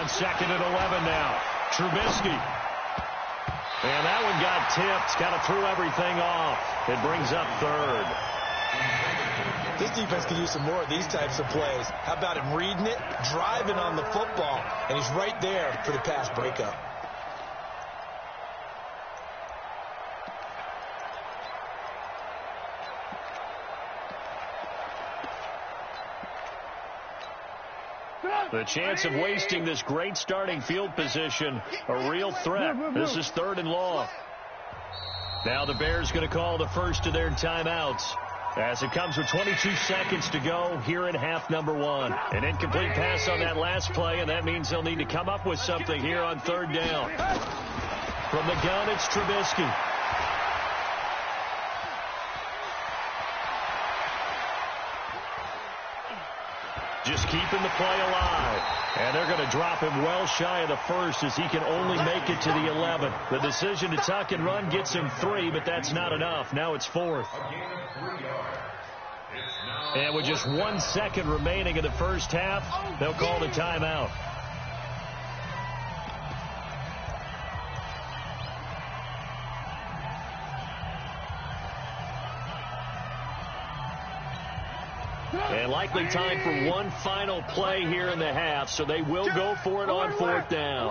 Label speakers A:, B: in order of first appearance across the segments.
A: on 2nd and 11 now. Trubisky. And that one got tipped. Kind of threw everything off. It brings up 3rd.
B: This defense could use some more of these types of plays. How about him reading it, driving on the football, and he's right there for the pass breakup.
A: The chance of wasting this great starting field position, a real threat. This is 3rd and long. Now the Bears going to call the first of their timeouts, as it comes with 22 seconds to go here in half number 1. An incomplete pass on that last play, and that means they'll need to come up with something here on 3rd down. From the gun, it's Trubisky. Just keeping the play alive. And they're going to drop him well shy of the 1st, as he can only make it to the 11th. The decision to tuck and run gets him 3, but that's not enough. Now it's 4th. And with just 1 second remaining in the first half, they'll call the timeout. And likely time for one final play here in the half, so they will go for it on 4th down.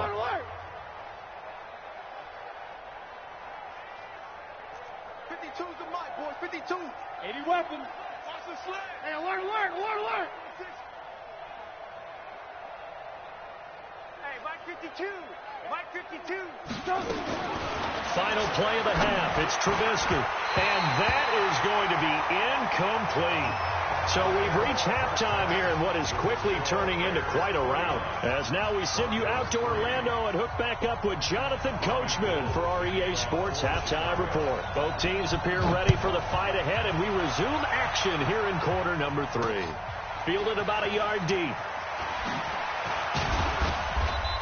C: 52's the mic, boys. 52. 80 weapons. Watch the slant. Hey, alert, alert, alert, alert. Hey, mic 52. Mic 52.
A: Final play of the half. It's Trubisky. And that is going to be incomplete. So we've reached halftime here in what is quickly turning into quite a rout. As now we send you out to Orlando and hook back up with Jonathan Coachman for our EA Sports Halftime Report. Both teams appear ready for the fight ahead, and we resume action here in quarter number 3. Fielded about a yard deep.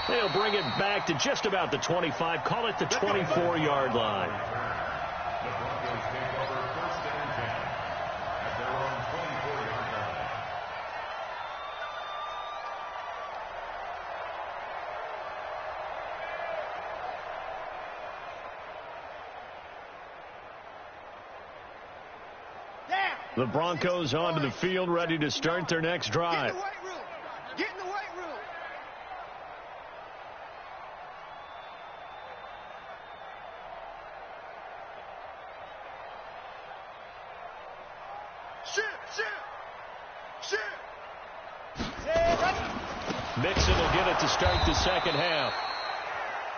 A: They'll bring it back to just about the 25, call it the 24-yard line. The Broncos onto the field, ready to start their next drive.
C: Get in the weight room. Shit.
A: Mixon will get it to start the second half.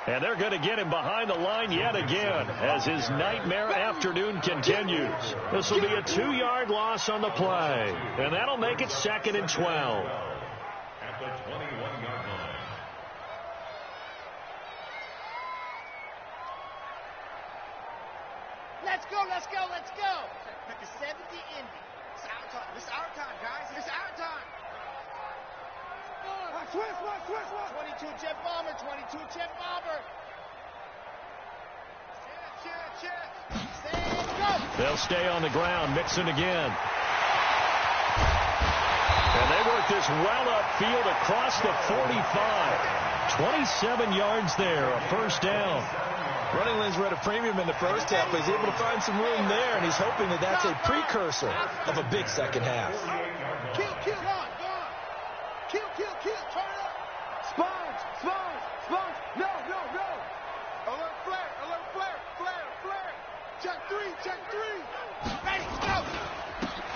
A: And they're going to get him behind the line yet again as his nightmare afternoon continues. This will be a 2-yard loss on the play. And that'll make it 2nd and 12.
D: At the 21-yard line.
C: Let's go. Pick a 70 Indy. It's our time. It's our time, guys. It's our time. Switch. 22 Jet Bomber. Jet. Stand, go.
A: They'll stay on the ground. Mixon again. And they work this well upfield across the 45. 27 yards there, a first down.
B: Running lanes were at a premium in the first half, but he's able to find some room there, and he's hoping that that's a precursor of a big second half.
C: Kill, on. Kill, turn it up. Sponge. No. Alert flare. Check three. Ready, go.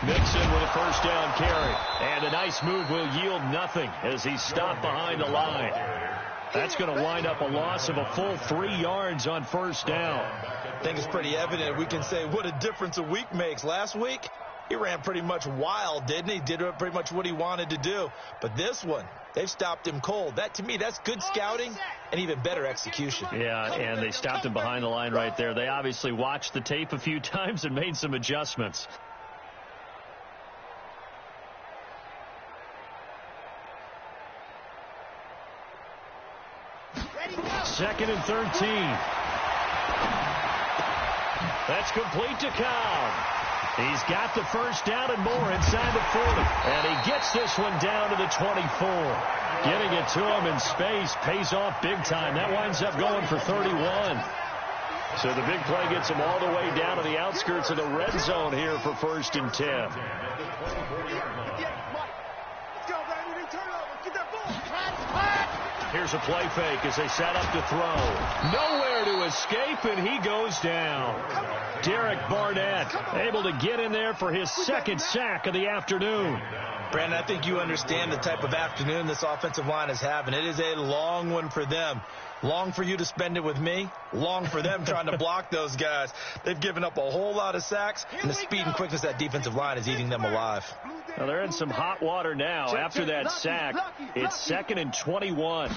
A: Mixon with a first down carry. And a nice move will yield nothing as he's stopped behind the line. That's going to wind up a loss of a full 3 yards on first down.
B: I think it's pretty evident. We can say what a difference a week makes. Last week, he ran pretty much wild, didn't he? Did pretty much what he wanted to do. But this one, they've stopped him cold. That, to me, that's good scouting and even better execution.
A: Yeah, and they stopped him behind the line right there. They obviously watched the tape a few times and made some adjustments. Second and 13. That's complete to Cobb. He's got the first down and more inside the 40. And he gets this one down to the 24. Getting it to him in space pays off big time. That winds up going for 31. So the big play gets him all the way down to the outskirts of the red zone here for 1st and 10. Here's a play fake as they set up to throw. Nowhere to escape, and he goes down. Derek Barnett able to get in there for his 2nd sack of the afternoon.
B: Brandon, I think you understand the type of afternoon this offensive line is having. It is a long one for them. Long for you to spend it with me. Long for them trying to block those guys. They've given up a whole lot of sacks, and the speed and quickness of that defensive line is eating them alive.
A: Well, they're in some hot water now. After that sack, it's 2nd and 21.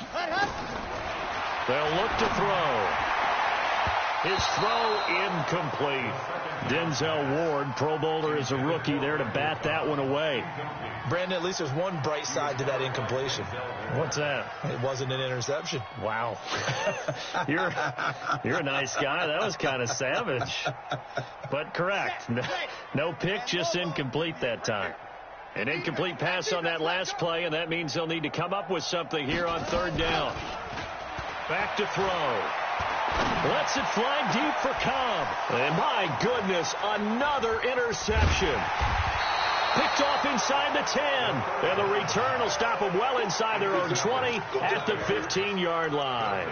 A: They'll look to throw. His throw incomplete. Denzel Ward, Pro Bowler as a rookie, there to bat that one away.
B: Brandon, at least there's one bright side to that incompletion.
A: What's that?
B: It wasn't an interception.
A: Wow. You're a nice guy. That was kind of savage. But correct. No pick, just incomplete that time. An incomplete pass on that last play, and that means they'll need to come up with something here on 3rd down. Back to throw. Lets it fly deep for Cobb. And my goodness, another interception. Picked off inside the 10. And the return will stop them well inside their own 20 at the 15-yard line.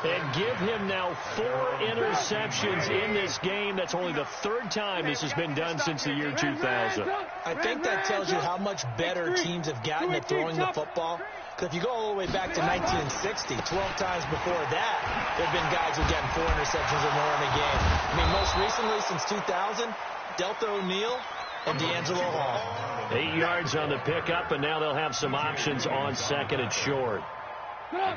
A: And give him now 4 interceptions in this game. That's only the 3rd time this has been done since the year 2000.
B: I think that tells you how much better teams have gotten at throwing the football. Because if you go all the way back to 1960, 12 times before that, there have been guys who've gotten 4 interceptions or more in a game. I mean, most recently, since 2000, Delta O'Neal and D'Angelo Hall.
A: 8 yards on the pickup, and now they'll have some options on 2nd and short.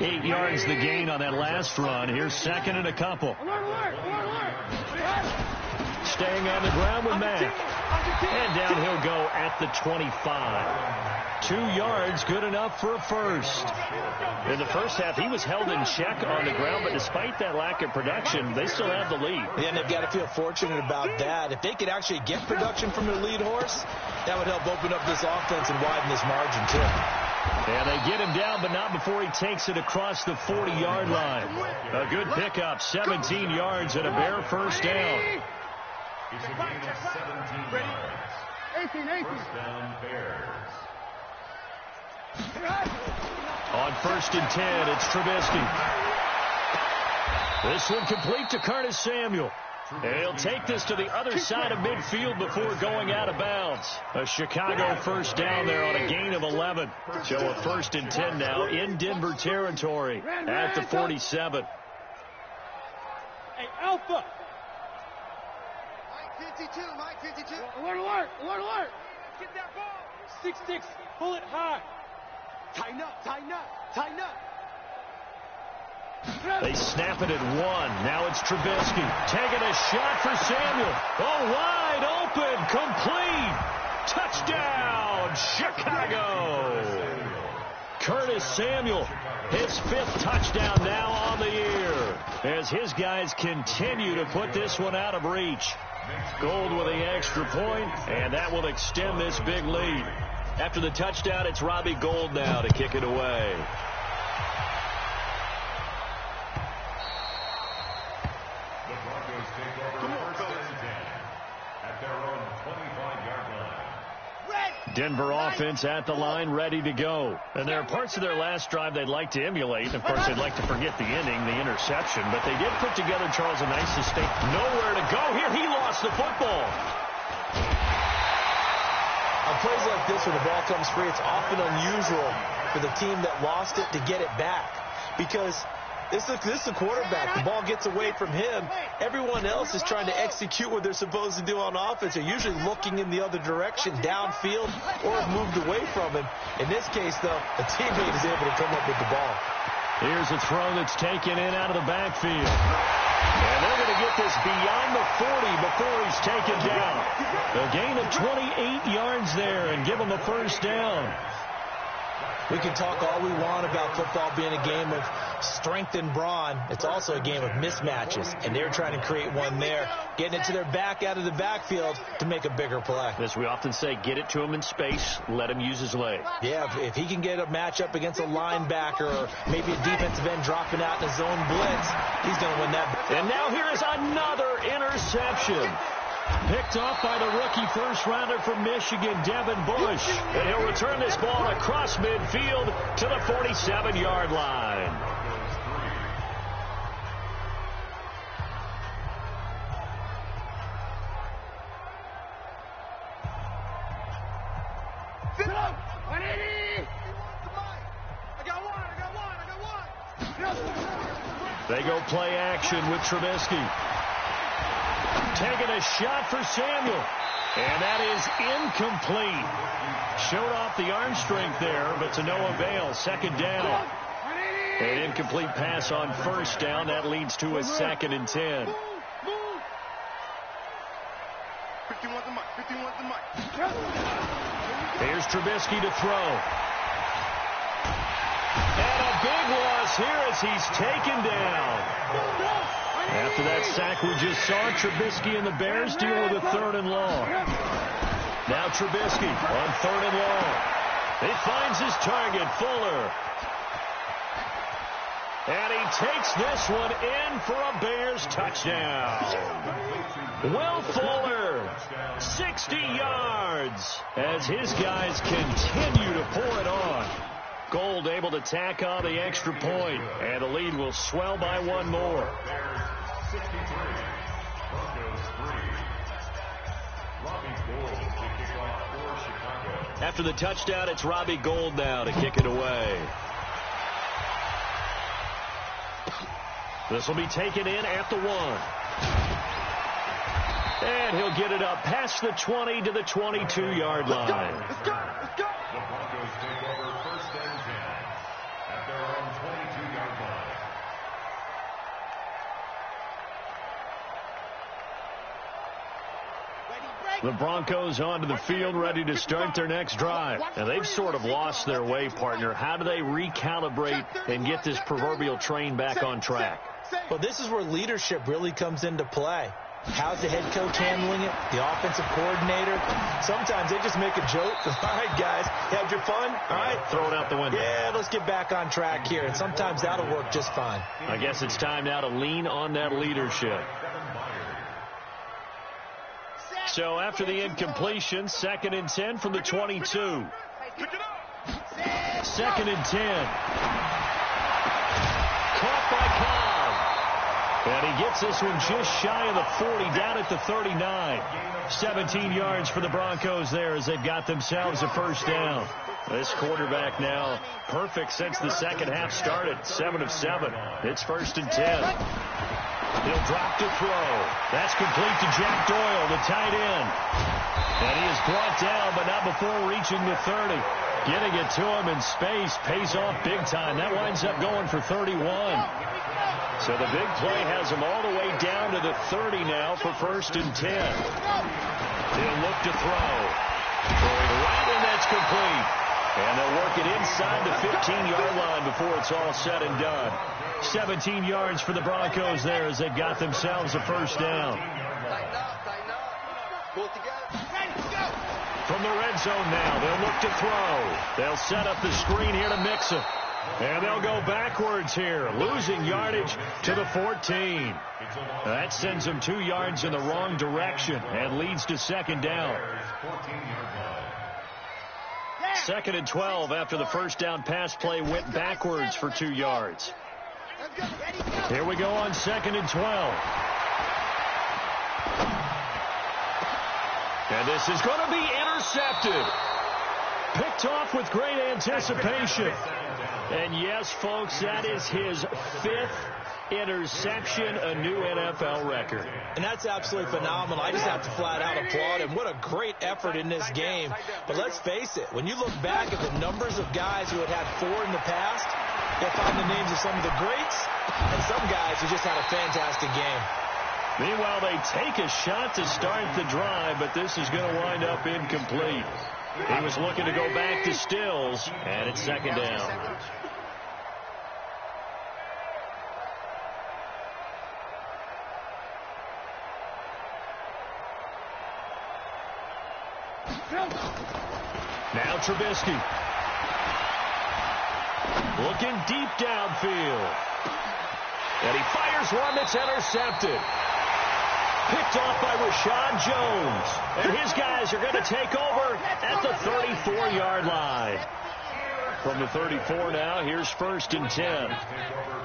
A: 8 yards the gain on that last run. Here's 2nd and a couple. Staying on the ground with Mack. And down he'll go at the 25. 2 yards, good enough for a first. In the first half, he was held in check on the ground, but despite that lack of production, they still have the lead.
B: Yeah, and they've got to feel fortunate about that. If they could actually get production from their lead horse, that would help open up this offense and widen this margin, too.
A: And they get him down, but not before he takes it across the 40-yard line. A good pickup, 17 yards and a bare first down.
D: It's a gain of 17 yards.
C: 18.
D: First down, Bears.
A: On 1st and 10, it's Trubisky. This one complete to Curtis Samuel. And he'll take this to the other side of midfield before going out of bounds. A Chicago first down there on a gain of 11. So a 1st and 10 now in Denver territory at the 47.
C: Hey, Alpha. Mike 52. Alert. Get that ball. 6-6. Pull it high. Tighten up.
A: They snap it at 1. Now it's Trubisky taking a shot for Samuel. Oh, wide open, complete. Touchdown, Chicago. Curtis Samuel, his 5th touchdown now on the year as his guys continue to put this one out of reach. Gold with the extra point, and that will extend this big lead. After the touchdown, it's Robbie Gould now to kick it away.
D: The Broncos take over 1st and 10 at their own 25-yard line.
A: Denver offense at the line, ready to go. And there are parts of their last drive they'd like to emulate. Of course, they'd like to forget the ending, the interception. But they did put together, Charles, a nice sustain. Nowhere to go here. He lost the football.
B: On plays like this where the ball comes free, it's often unusual for the team that lost it to get it back. Because this is the quarterback. The ball gets away from him. Everyone else is trying to execute what they're supposed to do on offense. They're usually looking in the other direction, downfield, or have moved away from him. In this case, though, the teammate is able to come up with the ball.
A: Here's a throw that's taken in out of the backfield. And they're going to get this beyond the 40 before he's taken down. A gain of 28 yards there and give him a first down.
B: We can talk all we want about football being a game of strength and brawn. It's also a game of mismatches, and they're trying to create one there, getting it to their back out of the backfield to make a bigger play.
A: As we often say, get it to him in space, let him use his leg.
B: Yeah, if he can get a matchup against a linebacker or maybe a defensive end dropping out in a zone blitz, he's going to win that.
A: And now here is another interception. Picked off by the rookie first-rounder from Michigan, Devin Bush. And he'll return this ball across midfield to the 47-yard line.
C: Sit up! 180! I got one!
A: They go play action with Trubisky. Taking a shot for Samuel. And that is incomplete. Showed off the arm strength there, but to no avail. Second down. An incomplete pass on first down. That leads to a 2nd and 10.
C: 51's the mic. 51's the mic.
A: Here's Trubisky to throw. And a big loss here as he's taken down. After that sack we just saw, Trubisky and the Bears deal with a 3rd and long. Now Trubisky on 3rd and long. He finds his target, Fuller. And he takes this one in for a Bears touchdown. Will Fuller, 60 yards, as his guys continue to pour it on. Gold able to tack on the extra point, and the lead will swell by one more. After the touchdown, it's Robbie Gould now to kick it away. This will be taken in at the 1. And he'll get it up past the 20 to the 22-yard line.
C: Let's go! Let's go!
D: The Broncos take over 1st and 10 at their own 22-yard line.
A: The Broncos onto the field, ready to start their next drive. And they've sort of lost their way, partner. How do they recalibrate and get this proverbial train back on track?
B: Well, this is where leadership really comes into play. How's the head coach handling it? The offensive coordinator? Sometimes they just make a joke. All right, guys, had your fun? All right.
A: Throw it out the window.
B: Yeah, let's get back on track here. And sometimes that'll work just fine.
A: I guess it's time now to lean on that leadership. So after the incompletion, 2nd and 10 from the 22. 2nd and 10. Caught by Cobb. And he gets this one just shy of the 40, down at the 39. 17 yards for the Broncos there as they've got themselves a 1st down. This quarterback now perfect since the second half started. 7 of 7. It's 1st and 10. He'll drop to throw. That's complete to Jack Doyle, the tight end. And he is brought down, but not before reaching the 30. Getting it to him in space pays off big time. That winds up going for 31. So the big play has him all the way down to the 30 now for 1st and 10. He'll look to throw. Throwing right, and that's complete. And they'll work it inside the 15-yard line before it's all said and done. 17 yards for the Broncos there as they've got themselves a 1st down. From the red zone now, they'll look to throw. They'll set up the screen here to Mixon. And they'll go backwards here, losing yardage to the 14. That sends them 2 yards in the wrong direction and leads to 2nd down. 2nd and 12 after the 1st down pass play went backwards for 2 yards. Here we go on 2nd and 12. And this is going to be intercepted. Picked off with great anticipation. And yes, folks, that is his 5th interception, a new NFL record.
B: And that's absolutely phenomenal. I just have to flat out applaud him. What a great effort in this game. But let's face it, when you look back at the numbers of guys who had 4 in the past, you'll find the names of some of the greats and some guys who just had a fantastic game.
A: Meanwhile, they take a shot to start the drive, but this is going to wind up incomplete. He was looking to go back to Stills, and it's second down. Now Trubisky. Looking deep downfield. And he fires one that's intercepted. Picked off by Rashad Jones. And his guys are going to take over at the 34-yard line. From the 34 now, here's 1st and 10.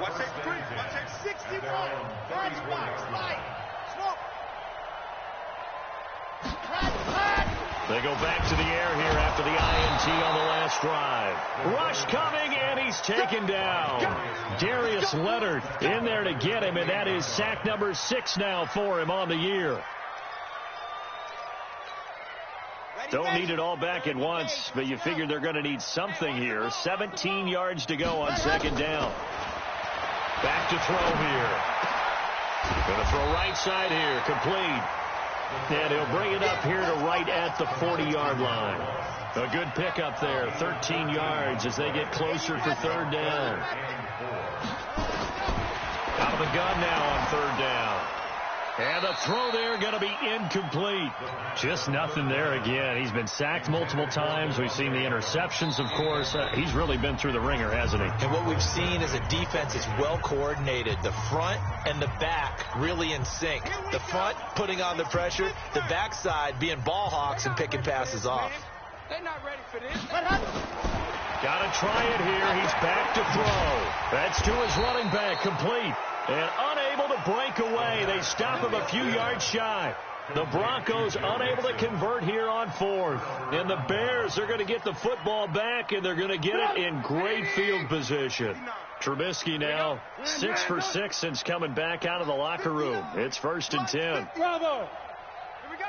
C: Watch that screen. Watch that 61. Large box. Light.
A: They go back to the air here after the INT on the last drive. Rush coming, and he's taken down. Darius Leonard in there to get him, and that is sack number 6 now for him on the year. Don't need it all back at once, but you figure they're going to need something here. 17 yards to go on second down. Back to throw here. Going to throw right side here, complete. And he'll bring it up here to right at the 40-yard line. A good pickup there, 13 yards as they get closer for third down. Out of the gun now on third down. And the throw there going to be incomplete. Just nothing there again. He's been sacked multiple times. We've seen the interceptions, of course. He's really been through the ringer, hasn't he?
B: And what we've seen is a defense is well coordinated. The front and the back really in sync. The front putting on the pressure. The backside being ball hawks and picking passes off.
C: They're not ready for this.
A: Got to try it here. He's back to throw. That's to his running back, complete. And unable to break away. They stop him a few yards shy. The Broncos unable to convert here on 4th. And the Bears are going to get the football back, and they're going to get it in great field position. Trubisky now 6 for 6 since coming back out of the locker room. It's 1st and 10.
C: Bravo. Here we go.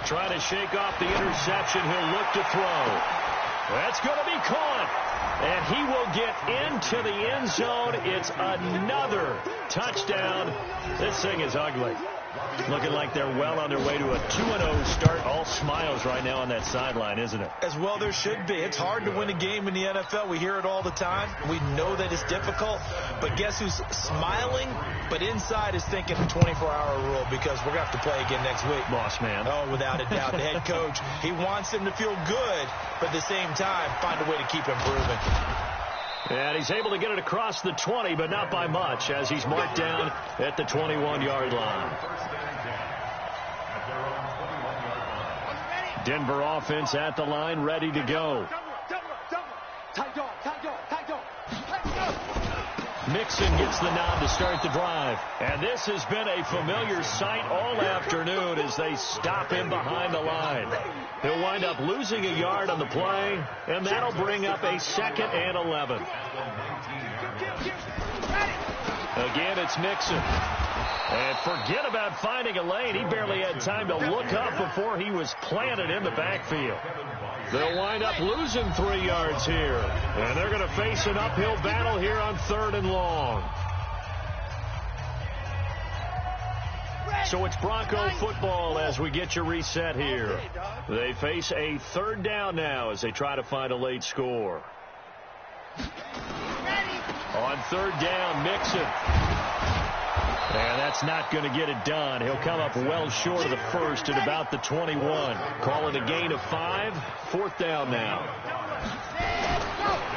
A: Trying to shake off the interception. He'll look to throw. That's going to be caught. And he will get into the end zone. It's another touchdown. This thing is ugly. Looking like they're well on their way to a 2-0 start. All smiles right now on that sideline, isn't it?
B: As well there should be. It's hard to win a game in the NFL. We hear it all the time. We know that it's difficult. But guess who's smiling? But inside is thinking the 24-hour rule, because we're going to have to play again next week.
A: Boss man.
B: Oh, without a doubt. The head coach, he wants him to feel good, but at the same time, find a way to keep improving.
A: And he's able to get it across the 20, but not by much, as he's marked down at the 21-yard line. Denver offense at the line, ready to go. Mixon gets the nod to start the drive. And this has been a familiar sight all afternoon as they stop him behind the line. He'll wind up losing a yard on the play, and that'll bring up a 2nd and 11. Again, it's Mixon. And forget about finding a lane. He barely had time to look up before he was planted in the backfield. They'll wind up losing 3 yards here. And they're going to face an uphill battle here on 3rd and long. So it's Bronco football as we get you reset here. They face a 3rd down now as they try to find a late score. On 3rd down, Mixon. And that's not going to get it done. He'll come up well short of the first at about the 21. Call it a gain of 5. 4th down now.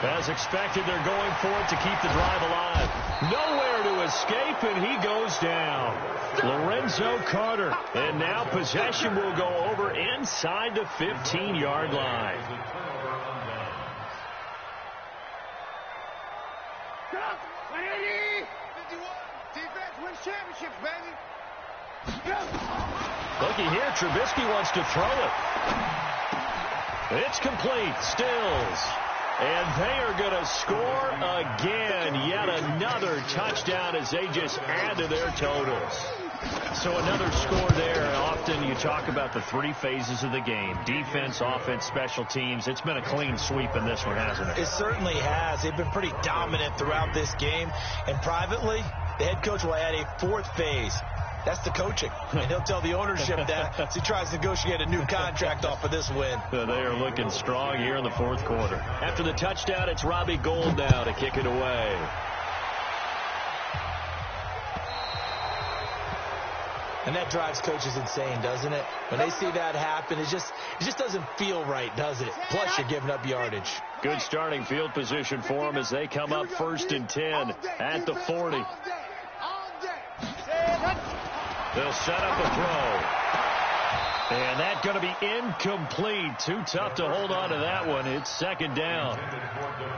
A: As expected, they're going for it to keep the drive alive. Nowhere to escape, and he goes down. Lorenzo Carter. And now possession will go over inside the 15-yard line.
C: Championships, baby.
A: Looky here, Trubisky wants to throw it. It's complete. Stills. And they are going to score again. Yet another touchdown as they just add to their totals. So another score there. Often you talk about the 3 phases of the game. Defense, offense, special teams. It's been a clean sweep in this one, hasn't it?
B: It certainly has. They've been pretty dominant throughout this game. And privately, the head coach will add a 4th phase. That's the coaching. And he'll tell the ownership that as he tries to negotiate a new contract off of this win.
A: They are looking strong here in the fourth quarter. After the touchdown, it's Robbie Gould now to kick it away.
B: And that drives coaches insane, doesn't it? When they see that happen, it just doesn't feel right, does it? Plus, you're giving up yardage.
A: Good starting field position for them as they come up 1st and 10 at the 40. They'll set up a throw. And that's going to be incomplete. Too tough to hold on to that one. It's 2nd down.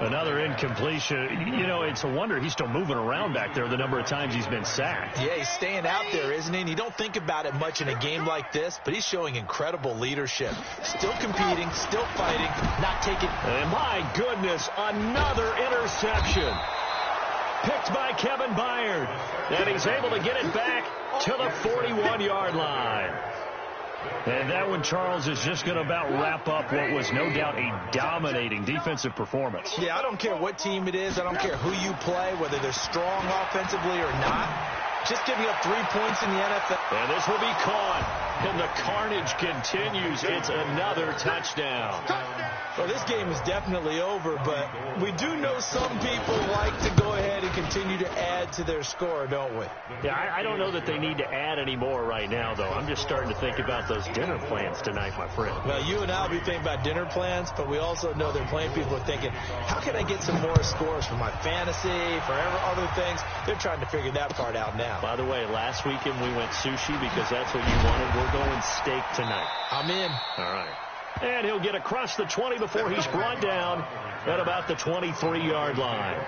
A: Another incompletion. You know, it's a wonder he's still moving around back there the number of times he's been sacked.
B: Yeah, he's staying out there, isn't he? And you don't think about it much in a game like this, but he's showing incredible leadership. Still competing, still fighting, not taking...
A: And my goodness, another interception. Picked by Kevin Byard. And he's able to get it back to the 41-yard line. And that one, Charles, is just going to about wrap up what was no doubt a dominating defensive performance.
B: Yeah, I don't care what team it is. I don't care who you play, whether they're strong offensively or not. Just giving up 3 points in the NFL.
A: And this will be caught. And the carnage continues. It's another touchdown.
B: Well, this game is definitely over, but we do know some people like to go ahead and continue to add to their score, don't we?
A: Yeah, I don't know that they need to add any more right now, though. I'm just starting to think about those dinner plans tonight, my friend.
B: Well, you and I will be thinking about dinner plans, but we also know they're playing people are thinking, how can I get some more scores for my fantasy, for other things? They're trying to figure that part out now.
A: By the way, last weekend we went sushi because that's what you wanted. We're going steak tonight.
B: I'm in.
A: All right. And he'll get across the 20 before he's brought down at about the 23-yard line.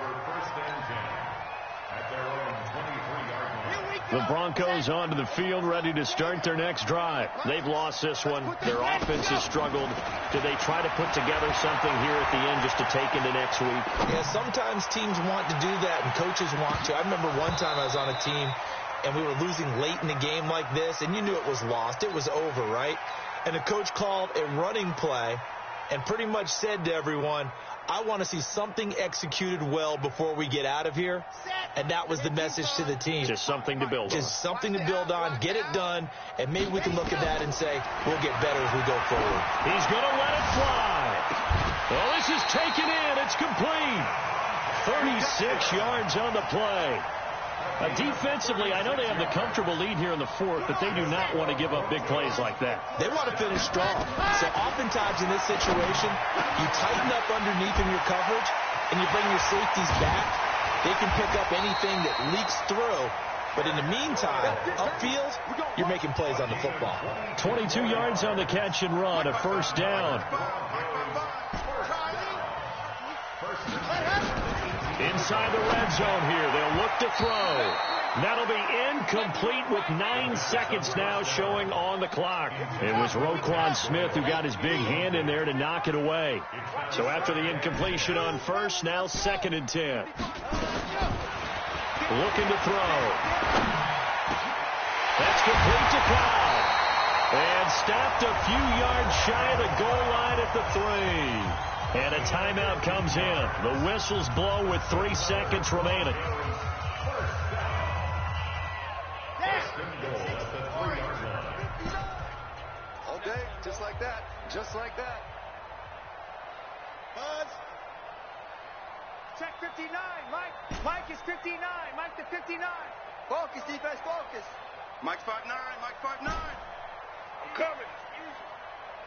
A: The Broncos onto the field, ready to start their next drive. They've lost this one. Their offense has struggled. Do they try to put together something here at the end just to take into next week?
B: Yeah, sometimes teams want to do that and coaches want to. I remember one time I was on a team and we were losing late in a game like this, and you knew it was lost. It was over, right? And the coach called a running play and pretty much said to everyone, I want to see something executed well before we get out of here. And that was the message to the team.
A: Just something to build on.
B: Just something to build on, get it done, and maybe we can look at that and say, we'll get better as we go forward.
A: He's going to let it fly. Well, this is taken in. It's complete. 36 yards on the play. Defensively, I know they have the comfortable lead here in the fourth, but they do not want to give up big plays like that.
B: They want to finish strong. So oftentimes in this situation, you tighten up underneath in your coverage, and you bring your safeties back. They can pick up anything that leaks through. But in the meantime, upfield, you're making plays on the football.
A: 22 yards on the catch and run, a 1st down. Inside the red zone here, they'll look to throw. That'll be incomplete with 9 seconds now showing on the clock. It was Roquan Smith who got his big hand in there to knock it away. So after the incompletion on 1st, now 2nd and 10. Looking to throw. That's complete to Cobb. And stopped a few yards shy of the goal line at the 3. And a timeout comes in. The whistles blow with 3 seconds remaining.
C: All day, just like that. Just like that. Buzz. Check 59. Mike is 59. Mike to 59. Focus, defense, focus. Mike's 5'9". Mike 5'9". I'm coming.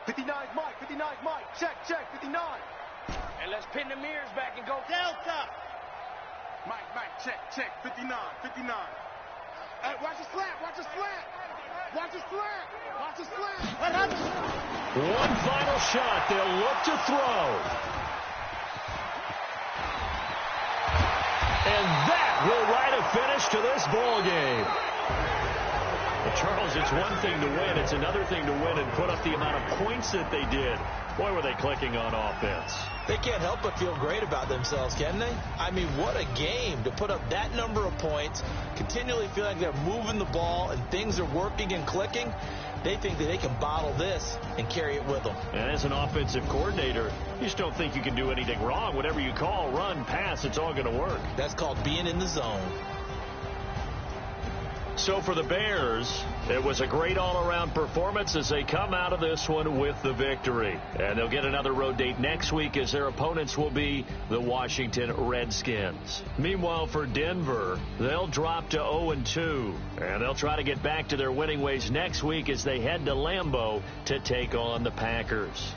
C: 59's Mike. 59's Mike. Check, 59. And let's pin the mirrors back and go Delta. Mike, check, 59. Hey, watch the slant. Watch the slant.
A: One final shot. They'll look to throw. And that will write a finish to this ball game. But Charles, it's one thing to win. It's another thing to win and put up the amount of points that they did. Boy, were they clicking on offense.
B: They can't help but feel great about themselves, can they? I mean, what a game to put up that number of points, continually feel like they're moving the ball and things are working and clicking. They think that they can bottle this and carry it with them.
A: And as an offensive coordinator, you just don't think you can do anything wrong. Whatever you call, run, pass, it's all going to work.
B: That's called being in the zone.
A: So for the Bears, it was a great all-around performance as they come out of this one with the victory. And they'll get another road date next week as their opponents will be the Washington Redskins. Meanwhile, for Denver, they'll drop to 0-2. And they'll try to get back to their winning ways next week as they head to Lambeau to take on the Packers.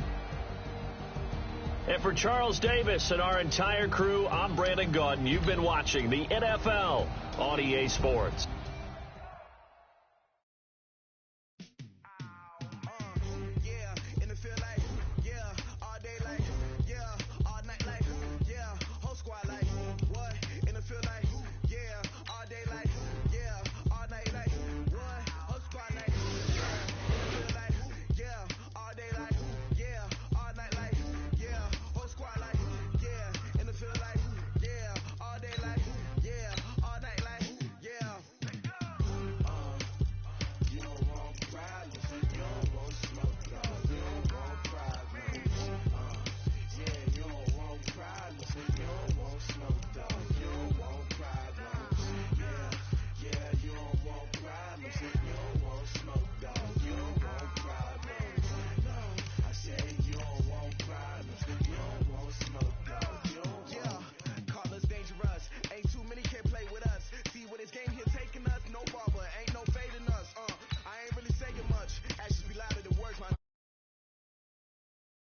A: And for Charles Davis and our entire crew, I'm Brandon Gaudin. You've been watching the NFL on EA Sports.